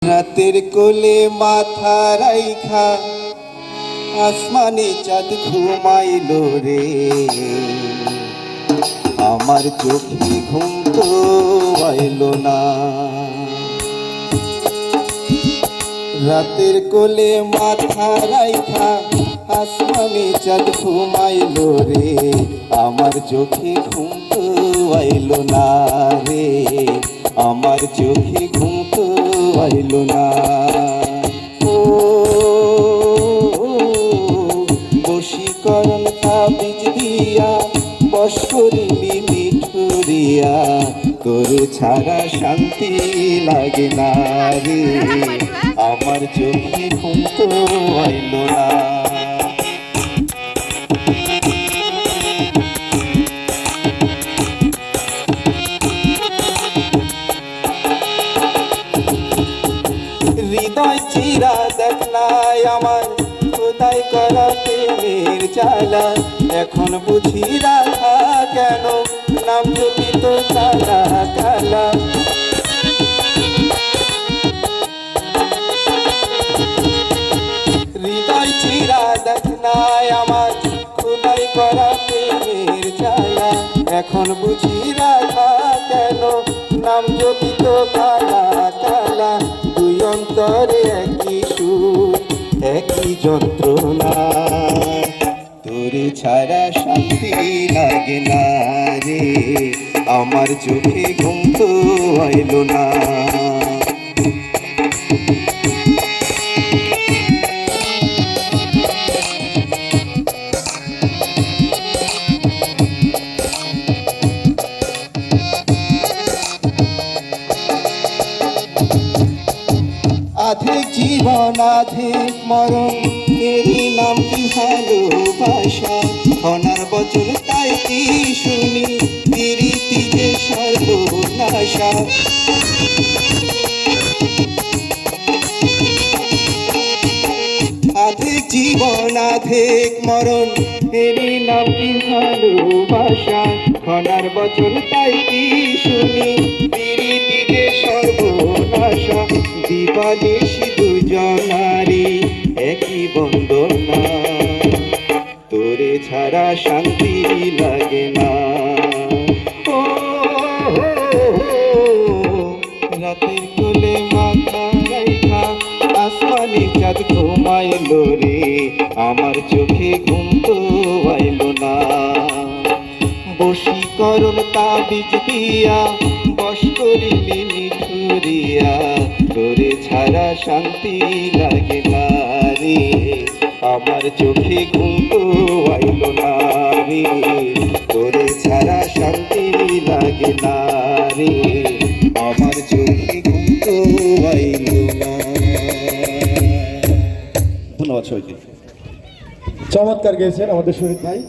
রাতের কোলে মাথা রাইখা আসমানে চাঁদ ঘুমাইল রে, আমার চোখে ঘুম তো আইল না। রাতের কোলে মাথা রাইখা আসমানে চাঁদ ঘুমাইল রে, আমার চোখে ঘুম তো আইল না রে, আমার চোখে ঘুম তো আইল না। ও বশীকরণ তাবিজ দিয়া বশ করিলি মিঠুরিয়া, তোর ছাড়া শান্তি লাগে না রে, আমার চোখে ঘুম তো আইল না। হৃদয় চিরা দেখ নাই আমার খোদাই করা প্রেমের জ্বালা, এখন বুঝি রাখা কেন নাম জপিত কালা কালা। হৃদয় চিরা দেখ নাই আমার খোদাই করা প্রেমের জ্বালা, এখন বুঝি রাখা কেন নাম জপিত কালা কালা। দুই অন্তরে একই সুর একই যন্ত্রণা, তোরে ছাড়া শান্তি লাগে না রে, আমার চোখে ঘুম তো আইল না। আধেক জীবন আধেক মরণ, এরই নাম কি ভালোবাসা, অনার বচন তাই কি শুনি, প্রীতি যে সর্বনাশা। আধেক জীবন আধেক মরণ, এরই নাম কি ভালোবাসা, অনার বচন তাই কি শুনি, প্রীতি যে সর্বনাশা। দিবানিশি দুজনারি একই বন্দনা, তোরে ছাড়া শান্তি লাগে না। ও রাতের কোলে মাথা রাইখা আসমানে চাঁদ ঘুমাইল রে, আমার চোখে ঘুম তো আইল না। বশীকরণ তাবিজ দিয়া বশ করিলি মিঠুরিয়া, তোরে ছাড়া শান্তি লাগে না রে, আমার চোখে ঘুম তো আইল না রে, তোরে ছাড়া শান্তি লাগে না রে, আমার চোখে ঘুম তো আইল না। ধন্যবাদ সবাইকে। চমৎকার গেয়েছেন আমাদের শহীদ ভাই।